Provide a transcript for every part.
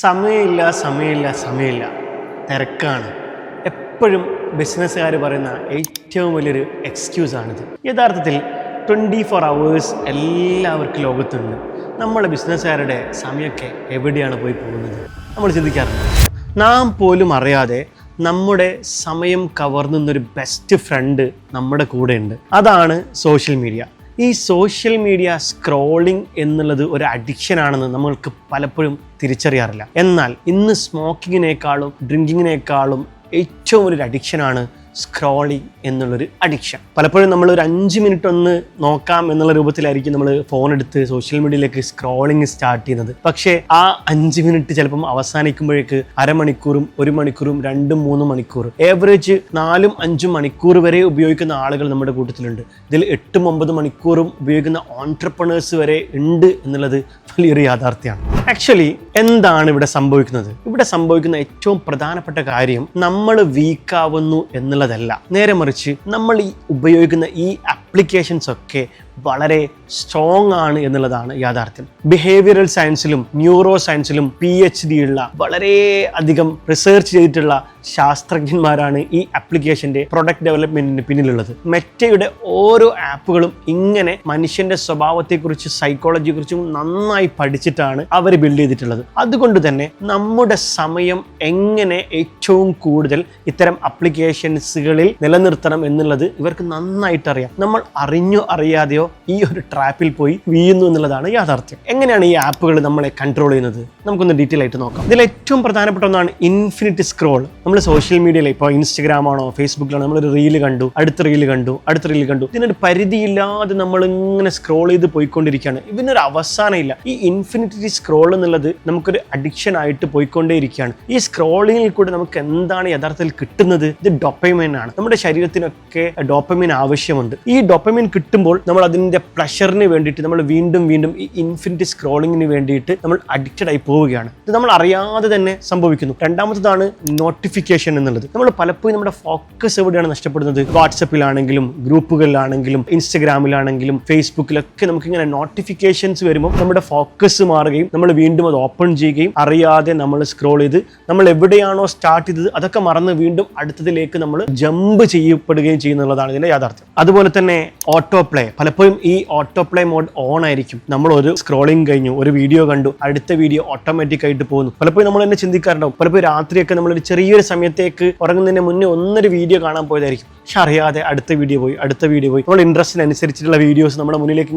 സമയമില്ല തിരക്കാണ്. എപ്പോഴും ബിസിനസ്സുകാർ പറയുന്ന ഏറ്റവും വലിയൊരു എക്സ്ക്യൂസാണിത്. യഥാർത്ഥത്തിൽ 24 hours എല്ലാവർക്കും ലോകത്തുണ്ട്. നമ്മളെ ബിസിനസ്സുകാരുടെ സമയമൊക്കെ എവിടെയാണ് പോയി പോകുന്നത് നമ്മൾ ചിന്തിക്കാറുണ്ട്. നാം പോലും അറിയാതെ നമ്മുടെ സമയം കവർന്നൊരു ബെസ്റ്റ് ഫ്രണ്ട് നമ്മുടെ കൂടെ ഉണ്ട്. അതാണ് സോഷ്യൽ മീഡിയ. ഈ സോഷ്യൽ മീഡിയ സ്ക്രോളിംഗ് എന്നുള്ളത് ഒരു അഡിക്ഷൻ ആണെന്ന് നമ്മൾക്ക് പലപ്പോഴും തിരിച്ചറിയാറില്ല. എന്നാൽ ഇന്ന് സ്മോക്കിങ്ങിനേക്കാളും ഡ്രിങ്കിങ്ങിനേക്കാളും ഏറ്റവും ഒരു അഡിക്ഷനാണ് സ്ക്രോളിംഗ് എന്നുള്ളൊരു അഡിക്ഷൻ. പലപ്പോഴും നമ്മൾ ഒരു 5 മിനിറ്റ് ഒന്ന് നോക്കാം എന്നുള്ള രൂപത്തിലായിരിക്കും നമ്മൾ ഫോൺ എടുത്ത് സോഷ്യൽ മീഡിയയിലേക്ക് സ്ക്രോളിംഗ് സ്റ്റാർട്ട് ചെയ്യുന്നത്. പക്ഷേ ആ 5 മിനിറ്റ് ചിലപ്പം അവസാനിക്കുമ്പോഴേക്ക് അരമണിക്കൂറും 1 മണിക്കൂറും 2-3 മണിക്കൂർ, ഏവറേജ് 4-5 മണിക്കൂർ വരെ ഉപയോഗിക്കുന്ന ആളുകൾ നമ്മുടെ കൂട്ടത്തിലുണ്ട്. ഇതിൽ 8-9 മണിക്കൂറും ഉപയോഗിക്കുന്ന ഓൺട്രപ്രണേഴ്സ് വരെ ഉണ്ട് എന്നുള്ളത് വലിയൊരു യാഥാർത്ഥ്യമാണ്. ആക്ച്വലി എന്താണ് ഇവിടെ സംഭവിക്കുന്നത്? ഇവിടെ സംഭവിക്കുന്ന ഏറ്റവും പ്രധാനപ്പെട്ട കാര്യം നമ്മൾ വീക്കാവുന്നു എന്നുള്ളതല്ല. നേരെ മറിച്ച് നമ്മൾ ഈ ഉപയോഗിക്കുന്ന ഈ ആപ്ലിക്കേഷൻസ് ഒക്കെ വളരെ സ്ട്രോങ് ആണ് എന്നുള്ളതാണ് യാഥാർത്ഥ്യം. ബിഹേവിയറൽ സയൻസിലും ന്യൂറോ സയൻസിലും PhD ഉള്ള വളരെ അധികം റിസർച്ച് ചെയ്തിട്ടുള്ള ശാസ്ത്രജ്ഞന്മാരാണ് ഈ ആപ്ലിക്കേഷൻ്റെ പ്രൊഡക്റ്റ് ഡെവലപ്മെന്റിന് പിന്നിലുള്ളത്. മെറ്റയുടെ ഓരോ ആപ്പുകളും ഇങ്ങനെ മനുഷ്യന്റെ സ്വഭാവത്തെക്കുറിച്ച് സൈക്കോളജിയെക്കുറിച്ചും നന്നായി പഠിച്ചിട്ടാണ് അവർ ബിൽഡ് ചെയ്തിട്ടുള്ളത്. അതുകൊണ്ട് തന്നെ നമ്മുടെ സമയം എങ്ങനെ ഏറ്റവും കൂടുതൽ ഇത്തരം ആപ്ലിക്കേഷൻസുകളിൽ നിലനിർത്തണം എന്നുള്ളത് ഇവർക്ക് നന്നായിട്ട് അറിയാം. നമ്മൾ അറിഞ്ഞോ അറിയാതെയോ ഈ ഒരു ട്രാപ്പിൽ പോയി വീഴുന്നു എന്നുള്ളതാണ് യാഥാർത്ഥ്യം. എങ്ങനെയാണ് ഈ ആപ്പുകൾ നമ്മളെ കൺട്രോൾ ചെയ്യുന്നത്? നമുക്കൊന്ന് ഡീറ്റെയിൽ ആയിട്ട് നോക്കാം. ഇതിൽ ഏറ്റവും പ്രധാനപ്പെട്ട ഒന്നാണ് ഇൻഫിനിറ്റ് സ്ക്രോൾ. നമ്മൾ സോഷ്യൽ മീഡിയയിൽ ഇപ്പോൾ ഇൻസ്റ്റഗ്രാം ആണോ ഫേസ്ബുക്കിലാണോ നമ്മളൊരു റീല് കണ്ടു, അടുത്ത റീല് കണ്ടു, ഇതിനൊരു പരിധിയില്ലാതെ നമ്മൾ ഇങ്ങനെ സ്ക്രോൾ ചെയ്ത് പോയിക്കൊണ്ടിരിക്കുകയാണ്. ഇതിനൊരു അവസാനമില്ല. ഈ ഇൻഫിനിറ്റി സ്ക്രോൾ എന്നുള്ളത് നമുക്കൊരു അഡിക്ഷൻ ആയിട്ട് പോയിക്കൊണ്ടേയിരിക്കുകയാണ്. ഈ സ്ക്രോളിങ്ങിൽ കൂടെ നമുക്ക് എന്താണ് യഥാർത്ഥത്തിൽ കിട്ടുന്നത്? ഇത് ഡോപ്പമൈൻ ആണ്. നമ്മുടെ ശരീരത്തിനൊക്കെ ഡോപ്പമൈൻ ആവശ്യമുണ്ട്. ഈ ഡോപ്പമൈൻ കിട്ടുമ്പോൾ നമ്മൾ അതിൻ്റെ പ്ലഷറിന് വേണ്ടിയിട്ട് നമ്മൾ വീണ്ടും ഈ ഇൻഫിനിറ്റി സ്ക്രോളിങ്ങിന് വേണ്ടിയിട്ട് നമ്മൾ അഡിക്റ്റഡ് ആയി പോവുകയാണ്. ഇത് നമ്മൾ അറിയാതെ തന്നെ സംഭവിക്കുന്നു. രണ്ടാമത്തേതാണ് നോട്ടിഫിക്കേഷൻ എന്നുള്ളത്. നമ്മൾ പലപ്പോഴും നമ്മുടെ ഫോക്കസ് എവിടെയാണ് നഷ്ടപ്പെടുന്നത്? വാട്സപ്പിലാണെങ്കിലും ഗ്രൂപ്പുകളിലാണെങ്കിലും ഇൻസ്റ്റഗ്രാമിലാണെങ്കിലും ഫേസ്ബുക്കിലൊക്കെ നമുക്കിങ്ങനെ നോട്ടിഫിക്കേഷൻസ് വരുമ്പോൾ നമ്മുടെ ഫോക്കസ് മാറുകയും നമ്മൾ വീണ്ടും അത് ഓപ്പൺ ചെയ്യുകയും അറിയാതെ നമ്മൾ സ്ക്രോൾ ചെയ്ത് നമ്മൾ എവിടെയാണോ സ്റ്റാർട്ട് ചെയ്തത് അതൊക്കെ മറന്ന് വീണ്ടും അടുത്തതിലേക്ക് നമ്മൾ ജമ്പ് ചെയ്യപ്പെടുകയും ചെയ്യുന്നുള്ളതാണ് ഇതിൻ്റെ യാഥാർത്ഥ്യം. അതുപോലെ തന്നെ ഓട്ടോ പ്ലേ. പലപ്പോഴും ഈ ഓട്ടോ പ്ലേ മോഡ് ഓൺ ആയിരിക്കും. നമ്മൾ ഒരു സ്ക്രോളിംഗ് കഴിഞ്ഞു, ഒരു വീഡിയോ കണ്ടു, അടുത്ത വീഡിയോ ഓട്ടോമാറ്റിക് ആയിട്ട് പോകുന്നു. പലപ്പോഴും നമ്മൾ തന്നെ ചിന്തിക്കാറുണ്ടാവും. പലപ്പോഴും രാത്രിയൊക്കെ നമ്മളൊരു ചെറിയൊരു സമയത്തേക്ക് ഉറങ്ങുന്നതിന് മുന്നേ ഒന്നൊരു വീഡിയോ കാണാൻ പോയതായിരിക്കും. പക്ഷെ അറിയാതെ അടുത്ത വീഡിയോ പോയി. നമ്മുടെ ഇൻട്രസ്റ്റിനനുസരിച്ചിട്ടുള്ള വീഡിയോസ് നമ്മുടെ മുന്നിലേക്ക്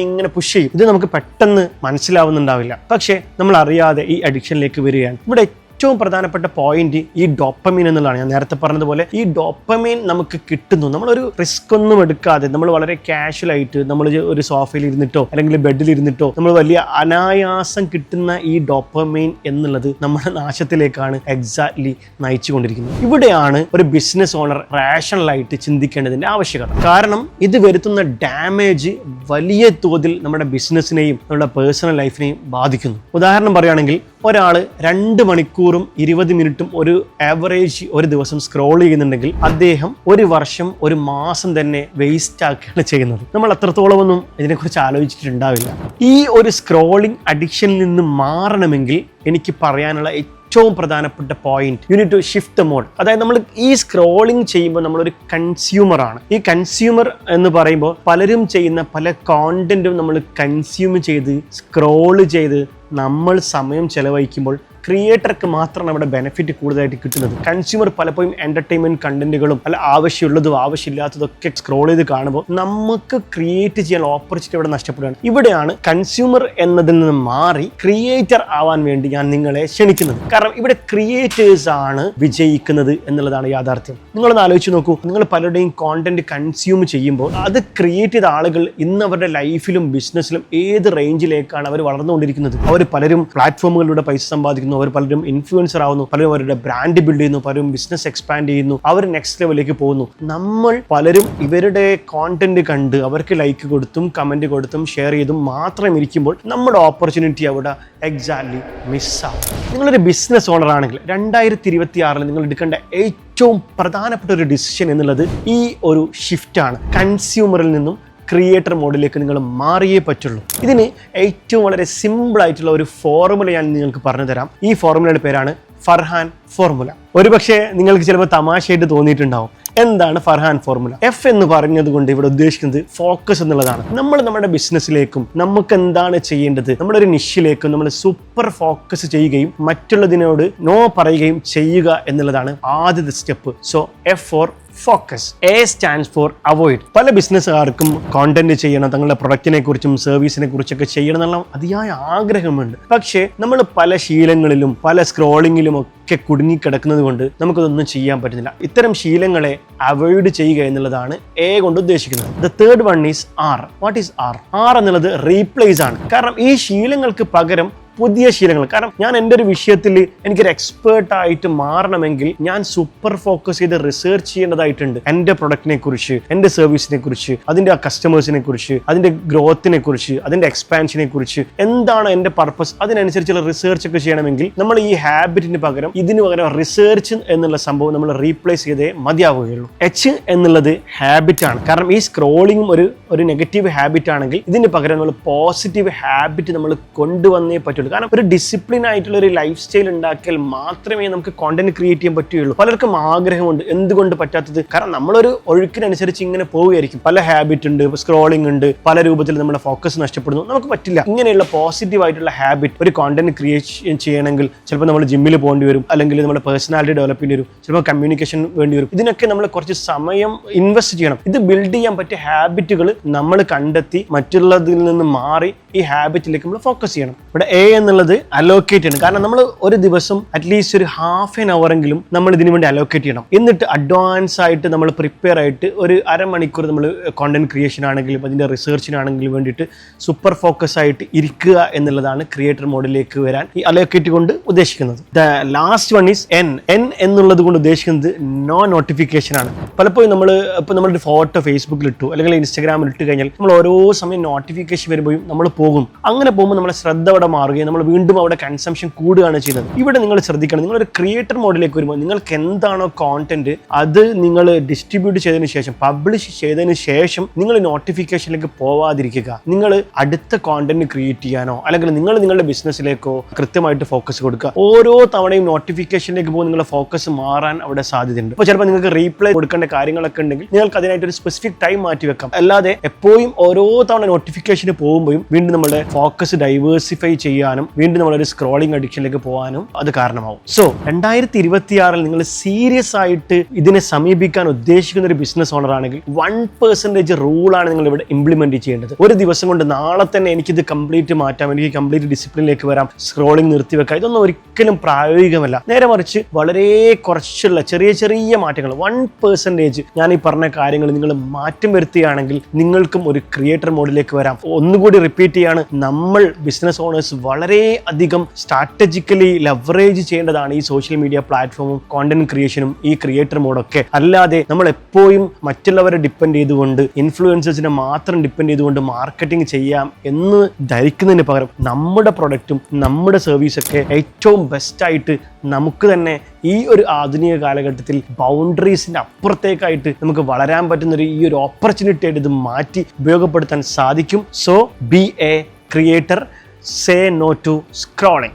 ഇങ്ങനെ പുഷ് ചെയ്യും. ഇത് നമുക്ക് പെട്ടെന്ന് മനസ്സിലാവുന്നുണ്ടാവില്ല. പക്ഷേ നമ്മൾ അറിയാതെ ഈ അഡിക്ഷനിലേക്ക് വരികയാണ്. ഇവിടെ ഏറ്റവും പ്രധാനപ്പെട്ട പോയിന്റ് ഈ ഡോപ്പമൈൻ എന്നുള്ളതാണ്. ഞാൻ നേരത്തെ പറഞ്ഞതുപോലെ ഈ ഡോപ്പമൈൻ നമുക്ക് കിട്ടുന്നു. നമ്മളൊരു റിസ്ക് ഒന്നും എടുക്കാതെ നമ്മൾ വളരെ കാഷ്വൽ ആയിട്ട് നമ്മൾ ഒരു സോഫയിൽ ഇരുന്നിട്ടോ അല്ലെങ്കിൽ ബെഡിൽ ഇരുന്നിട്ടോ നമ്മൾ വലിയ അനായാസം കിട്ടുന്ന ഈ ഡോപ്പമൈൻ എന്നുള്ളത് നമ്മുടെ നാശത്തിലേക്കാണ് എക്സാക്ട്ലി നയിച്ചുകൊണ്ടിരിക്കുന്നത്. ഇവിടെയാണ് ഒരു ബിസിനസ് ഓണർ റാഷണലായിട്ട് ചിന്തിക്കേണ്ടതിന്റെ ആവശ്യകത. കാരണം ഇത് വരുത്തുന്ന ഡാമേജ് വലിയ തോതിൽ നമ്മുടെ ബിസിനസ്സിനെയും നമ്മുടെ പേഴ്സണൽ ലൈഫിനെയും ബാധിക്കുന്നു. ഉദാഹരണം പറയുകയാണെങ്കിൽ ഒരാൾ 2 മണിക്കൂറും 20 മിനിറ്റും ഒരു ആവറേജ് ഒരു ദിവസം സ്ക്രോൾ ചെയ്യുന്നുണ്ടെങ്കിൽ അദ്ദേഹം ഒരു വർഷം 1 മാസം തന്നെ വേസ്റ്റ് ആക്കുകയാണ് ചെയ്യുന്നത്. നമ്മൾ അത്രത്തോളം ഒന്നും ഇതിനെക്കുറിച്ച് ആലോചിച്ചിട്ടുണ്ടാവില്ല. ഈ ഒരു സ്ക്രോളിംഗ് അഡിക്ഷനിൽ നിന്ന് മാറണമെങ്കിൽ എനിക്ക് പറയാനുള്ള ഏറ്റവും പ്രധാനപ്പെട്ട point, you need to shift the mode. അതായത് നമ്മൾ ഈ സ്ക്രോളിംഗ് ചെയ്യുമ്പോൾ നമ്മളൊരു കൺസ്യൂമറാണ്. ഈ കൺസ്യൂമർ എന്ന് പറയുമ്പോൾ പലരും ചെയ്യുന്ന പല കോണ്ടന്റും നമ്മൾ കൺസ്യൂം ചെയ്ത് സ്ക്രോള് ചെയ്ത് നമ്മൾ സമയം ചെലവഴിക്കുമ്പോൾ ക്രിയേറ്റർക്ക് മാത്രമാണ് അവിടെ ബെനിഫിറ്റ് കൂടുതലായിട്ട് കിട്ടുന്നത്. കൺസ്യൂമർ പലപ്പോഴും എന്റർടൈൻമെന്റ് കണ്ടന്റുകളും അല്ല ആവശ്യമുള്ളതും ആവശ്യമില്ലാത്തതൊക്കെ സ്ക്രോൾ ചെയ്ത് കാണുമ്പോൾ നമുക്ക് ക്രിയേറ്റ് ചെയ്യാൻ ഓപ്പർച്യൂണിറ്റി ഇവിടെ നഷ്ടപ്പെടുകയാണ്. ഇവിടെയാണ് കൺസ്യൂമർ എന്നതിൽ നിന്ന് മാറി ക്രിയേറ്റർ ആവാൻ വേണ്ടി ഞാൻ നിങ്ങളെ ക്ഷണിക്കുന്നത്. കാരണം ഇവിടെ ക്രിയേറ്റേഴ്സ് ആണ് വിജയിക്കുന്നത് എന്നുള്ളതാണ് യാഥാർത്ഥ്യം. നിങ്ങളൊന്ന് ആലോചിച്ച് നോക്കൂ. നിങ്ങൾ പലരുടെയും കോണ്ടന്റ് കൺസ്യൂം ചെയ്യുമ്പോൾ അത് ക്രിയേറ്റ് ചെയ്ത ആളുകൾ ഇന്ന് അവരുടെ ലൈഫിലും ബിസിനസ്സിലും ഏത് റേഞ്ചിലേക്കാണ് അവർ വളർന്നുകൊണ്ടിരിക്കുന്നത്. അവർ പലരും പ്ലാറ്റ്ഫോമുകളിലൂടെ പൈസ സമ്പാദിക്കുന്നു, അവർ പലരും ഇൻഫ്ലുവൻസർ ആവുന്നു, പലരും അവരുടെ ബ്രാൻഡ് ബിൽഡ് ചെയ്യുന്നു, പലരും ബിസിനസ് എക്സ്പാൻഡ് ചെയ്യുന്നു, അവർ നെക്സ്റ്റ് ലെവലിലേക്ക് പോകുന്നു. നമ്മൾ പലരും ഇവരുടെ കോണ്ടന്റ് കണ്ട് അവർക്ക് ലൈക്ക് കൊടുത്തും കമന്റ് കൊടുത്തും ഷെയർ ചെയ്തും മാത്രം ഇരിക്കുമ്പോൾ നമ്മുടെ ഓപ്പർച്യൂണിറ്റി അവിടെ എക്സാക്ട്ലി മിസ്സാവും. നിങ്ങളൊരു ബിസിനസ് ഓണർ ആണെങ്കിൽ 2026 നിങ്ങൾ എടുക്കേണ്ട ഏറ്റവും പ്രധാനപ്പെട്ട ഒരു ഡിസിഷൻ എന്നുള്ളത് ഈ ഒരു ഷിഫ്റ്റാണ്. കൺസ്യൂമറിൽ നിന്നും ക്രിയേറ്റർ മോഡിലേക്ക് നിങ്ങൾ മാറിയേ പറ്റുള്ളൂ. ഇതിന് ഏറ്റവും വളരെ സിമ്പിൾ ആയിട്ടുള്ള ഒരു ഫോർമുല ഞാൻ നിങ്ങൾക്ക് പറഞ്ഞു തരാം. ഈ ഫോർമുലയുടെ പേരാണ് ഫർഹാൻ ഫോർമുല. ഒരുപക്ഷെ നിങ്ങൾക്ക് ചിലപ്പോൾ തമാശയായിട്ട് തോന്നിയിട്ടുണ്ടാവും, എന്താണ് ഫർഹാൻ ഫോർമുല? എഫ് എന്ന് പറഞ്ഞത് കൊണ്ട് ഇവിടെ ഉദ്ദേശിക്കുന്നത് ഫോക്കസ് എന്നുള്ളതാണ്. നമ്മൾ നമ്മുടെ ബിസിനസ്സിലേക്കും നമുക്ക് എന്താണ് ചെയ്യേണ്ടത്, നമ്മുടെ ഒരു നിഷിലേക്കും നമ്മൾ സൂപ്പർ ഫോക്കസ് ചെയ്യുകയും മറ്റുള്ളതിനോട് നോ പറയുകയും ചെയ്യുക എന്നുള്ളതാണ് ആദ്യത്തെ step. So F for focus. A stands for avoid. പല ബിസിനസ്സുകാർക്കും കോണ്ടന്റ് ചെയ്യണം, തങ്ങളുടെ പ്രൊഡക്റ്റിനെ കുറിച്ചും സർവീസിനെ കുറിച്ചൊക്കെ ചെയ്യണം എന്നുള്ള അതിയായ ആഗ്രഹമുണ്ട്. പക്ഷേ നമ്മൾ പല ശീലങ്ങളിലും പല സ്ക്രോളിങ്ങിലും ഒക്കെ കുടുങ്ങിക്കിടക്കുന്നത് കൊണ്ട് നമുക്കതൊന്നും ചെയ്യാൻ പറ്റുന്നില്ല. ഇത്തരം ശീലങ്ങളെ അവോയ്ഡ് ചെയ്യുക എന്നുള്ളതാണ് എ കൊണ്ട് ഉദ്ദേശിക്കുന്നത്. The third one is R. What is R? R എന്നുള്ളത് റീപ്ലേസ് ആണ്. കാരണം ഈ ശീലങ്ങൾക്ക് പകരം പുതിയ ശീലങ്ങൾ. കാരണം ഞാൻ എൻ്റെ ഒരു വിഷയത്തിൽ എനിക്കൊരു എക്സ്പേർട്ടായിട്ട് മാറണമെങ്കിൽ ഞാൻ സൂപ്പർ ഫോക്കസ് ചെയ്ത് റിസർച്ച് ചെയ്യേണ്ടതായിട്ടുണ്ട്. എൻ്റെ പ്രൊഡക്റ്റിനെ കുറിച്ച്, എൻ്റെ സർവീസിനെ കുറിച്ച്, അതിൻ്റെ കസ്റ്റമേഴ്സിനെ കുറിച്ച്, അതിൻ്റെ ഗ്രോത്തിനെ കുറിച്ച്, അതിൻ്റെ എക്സ്പാൻഷനെ കുറിച്ച്, എന്താണ് എൻ്റെ പർപ്പസ്, അതിനനുസരിച്ചുള്ള റിസർച്ച് ഒക്കെ ചെയ്യണമെങ്കിൽ നമ്മൾ ഈ ഹാബിറ്റിന് പകരം ഇതിന് പകരം റിസർച്ച് എന്നുള്ള സംഭവം നമ്മൾ റീപ്ലേസ് ചെയ്തേ മതിയാവുകയുള്ളൂ. എച്ച് എന്നുള്ളത് ഹാബിറ്റ് ആണ്. കാരണം ഈ സ്ക്രോളിംഗും ഒരു നെഗറ്റീവ് ഹാബിറ്റ് ആണെങ്കിൽ ഇതിന് പകരം നമ്മൾ പോസിറ്റീവ് ഹാബിറ്റ് നമ്മൾ കൊണ്ടുവന്നേ പറ്റുള്ളൂ. കാരണം ഒരു ഡിസിപ്ലിൻ ആയിട്ടുള്ള ഒരു ലൈഫ് സ്റ്റൈൽ ഉണ്ടാക്കിയാൽ മാത്രമേ നമുക്ക് കോണ്ടന്റ് ക്രിയേറ്റ് ചെയ്യാൻ പറ്റുകയുള്ളൂ. പലർക്കും ആഗ്രഹമുണ്ട്, എന്തുകൊണ്ട് പറ്റാത്തത്? കാരണം നമ്മളൊരു ഒഴുക്കിനനുസരിച്ച് ഇങ്ങനെ പോവുകയായിരിക്കും. പല ഹാബിറ്റ് ഉണ്ട്, സ്ക്രോളിംഗ് ഉണ്ട്, പല രൂപത്തിൽ നമ്മുടെ ഫോക്കസ് നഷ്ടപ്പെടുന്നു. നമുക്ക് പറ്റില്ല. ഇങ്ങനെയുള്ള പോസിറ്റീവ് ആയിട്ടുള്ള ഹാബിറ്റ് ഒരു കോണ്ടന്റ് ക്രിയേറ്റ് ചെയ്യണമെങ്കിൽ ചിലപ്പോൾ നമ്മൾ ജിമ്മിൽ പോകേണ്ടി വരും, അല്ലെങ്കിൽ നമ്മുടെ പേഴ്സണാലിറ്റി ഡെവലപ്പ് ചെയ്യേണ്ടി വരും, ചിലപ്പോൾ കമ്മ്യൂണിക്കേഷൻ വേണ്ടി വരും. ഇതിനൊക്കെ നമ്മൾ കുറച്ച് സമയം ഇൻവെസ്റ്റ് ചെയ്യണം. ഇത് ബിൽഡ് ചെയ്യാൻ പറ്റിയ ഹാബിറ്റുകൾ നമ്മൾ കണ്ടെത്തി മറ്റുള്ളതിൽ നിന്ന് മാറി ഈ ഹാബിറ്റിലേക്ക് നമ്മൾ ഫോക്കസ് ചെയ്യണം. ഇവിടെ എ എന്നുള്ളത് അലോക്കേറ്റ് ആണ്. കാരണം നമ്മൾ ഒരു ദിവസം അറ്റ്ലീസ്റ്റ് ഒരു ഹാഫ് ആൻ അവർ എങ്കിലും നമ്മൾ ഇതിനു വേണ്ടി അലോക്കേറ്റ് ചെയ്യണം. എന്നിട്ട് അഡ്വാൻസ് ആയിട്ട് നമ്മൾ പ്രിപ്പയർ ആയിട്ട് ഒരു അരമണിക്കൂർ നമ്മൾ കോണ്ടന്റ് ക്രിയേഷൻ ആണെങ്കിലും അതിൻ്റെ റിസർച്ചിനാണെങ്കിലും വേണ്ടിയിട്ട് സൂപ്പർ ഫോക്കസ് ആയിട്ട് ഇരിക്കുക എന്നുള്ളതാണ് ക്രിയേറ്റർ മോഡിലേക്ക് വരാൻ ഈ അലോക്കേറ്റ് കൊണ്ട് ഉദ്ദേശിക്കുന്നത്. The last one is N. N എന്നുള്ളത് കൊണ്ട് ഉദ്ദേശിക്കുന്നത് നോ നോട്ടിഫിക്കേഷൻ ആണ്. പലപ്പോഴും ഇപ്പോൾ നമ്മളൊരു ഫോട്ടോ ഫേസ്ബുക്കിൽ ഇട്ടു അല്ലെങ്കിൽ ഇൻസ്റ്റാഗ്രാമിൽ ഇട്ട് കഴിഞ്ഞാൽ നമ്മൾ ഓരോ സമയം നോട്ടിഫിക്കേഷൻ വരുമ്പോഴും നമ്മൾ പോകും. അങ്ങനെ പോകുമ്പോൾ നമ്മുടെ ശ്രദ്ധ അവിടെ മാറുകയും നമ്മൾ വീണ്ടും അവിടെ കൺസംഷൻ കൂടുകയാണ് ചെയ്യുന്നത്. ഇവിടെ നിങ്ങൾ ശ്രദ്ധിക്കണം, നിങ്ങളൊരു ക്രിയേറ്റർ മോഡിലേക്ക് വരുമ്പോൾ നിങ്ങൾക്ക് എന്താണോ കോണ്ടന്റ് അത് നിങ്ങൾ ഡിസ്ട്രിബ്യൂട്ട് ചെയ്തതിനു ശേഷം, പബ്ലിഷ് ചെയ്തതിന് ശേഷം നിങ്ങൾ നോട്ടിഫിക്കേഷനിലേക്ക് പോവാതിരിക്കുക. നിങ്ങൾ അടുത്ത കോണ്ടന്റ് ക്രിയേറ്റ് ചെയ്യാനോ അല്ലെങ്കിൽ നിങ്ങൾ നിങ്ങളുടെ ബിസിനസ്സിലേക്കോ കൃത്യമായിട്ട് ഫോക്കസ് കൊടുക്കുക. ഓരോ തവണയും നോട്ടിഫിക്കേഷനിലേക്ക് പോകുമ്പോൾ നിങ്ങളുടെ ഫോക്കസ് മാറാൻ അവിടെ സാധ്യതയുണ്ട്. അപ്പോൾ ചിലപ്പോൾ നിങ്ങൾക്ക് റീപ്ലൈ കൊടുക്കേണ്ട കാര്യങ്ങളൊക്കെ ഉണ്ടെങ്കിൽ നിങ്ങൾക്ക് അതിനായിട്ട് ഒരു സ്പെസിഫിക് ടൈം മാറ്റി വെക്കാം. അല്ലാതെ എപ്പോഴും ഓരോ തവണ നോട്ടിഫിക്കേഷന് പോകുമ്പോഴും വീണ്ടും നമ്മുടെ ഫോക്കസ് ഡൈവേഴ്സിഫൈ ചെയ്യാനും വീണ്ടും നമ്മളൊരു സ്ക്രോളിംഗ് അഡിക്ഷനിലേക്ക് പോകാനും അത് കാരണമാവും. സോ 2026 നിങ്ങൾ സീരിയസ് ആയിട്ട് ഇതിനെ സമീപിക്കാൻ ഉദ്ദേശിക്കുന്ന ഒരു ബിസിനസ് ഓണർ ആണെങ്കിൽ 1% റൂളാണ് നിങ്ങൾ ഇവിടെ ഇംപ്ലിമെന്റ് ചെയ്യേണ്ടത്. ഒരു ദിവസം കൊണ്ട് നാളെ തന്നെ എനിക്കിത് കംപ്ലീറ്റ് മാറ്റാം, എനിക്ക് കംപ്ലീറ്റ് ഡിസിപ്ലിനിലേക്ക് വരാം, സ്ക്രോളിംഗ് നിർത്തിവെക്കാം, ഇതൊന്നും ഒരിക്കലും പ്രായോഗികമല്ല. നേരെ മറിച്ച് വളരെ കുറച്ചുള്ള ചെറിയ ചെറിയ മാറ്റങ്ങൾ 1% ഞാൻ ഈ പറഞ്ഞ കാര്യങ്ങൾ നിങ്ങൾ മാറ്റം വരുത്തുകയാണെങ്കിൽ നിങ്ങൾക്കും ഒരു ക്രിയേറ്റർ മോഡിലേക്ക് വരാം. ഒന്നുകൂടി റിപ്പീറ്റ് ചെയ്യാണ്, നമ്മൾ ബിസിനസ് ഓണേഴ്സ് വളരെ അധികം സ്ട്രാറ്റജിക്കലി ലെവറേജ് ചെയ്യേണ്ടതാണ് ഈ സോഷ്യൽ മീഡിയ പ്ലാറ്റ്ഫോമും കോണ്ടന്റ് ക്രിയേഷനും ഈ ക്രിയേറ്റർ മോഡൊക്കെ. അല്ലാതെ നമ്മൾ എപ്പോഴും മറ്റുള്ളവരെ ഡിപ്പെൻഡ് ചെയ്തുകൊണ്ട് ഇൻഫ്ലുവൻസേഴ്സിനെ മാത്രം ഡിപ്പെൻഡ് ചെയ്തുകൊണ്ട് മാർക്കറ്റിംഗ് ചെയ്യാം എന്ന് ധരിക്കുന്നതിന് പകരം നമ്മുടെ പ്രൊഡക്റ്റും നമ്മുടെ സർവീസൊക്കെ ഏറ്റവും ബെസ്റ്റായിട്ട് നമുക്ക് തന്നെ ഈ ഒരു ആധുനിക കാലഘട്ടത്തിൽ ബൗണ്ടറീസിൻ്റെ അപ്പുറത്തേക്കായിട്ട് നമുക്ക് വളരാൻ പറ്റുന്ന ഈ ഒരു ഓപ്പർച്യൂണിറ്റി ആയിട്ട് ഇത് മാറ്റി ഉപയോഗപ്പെടുത്താൻ സാധിക്കും. So B A creator. Say no to scrolling.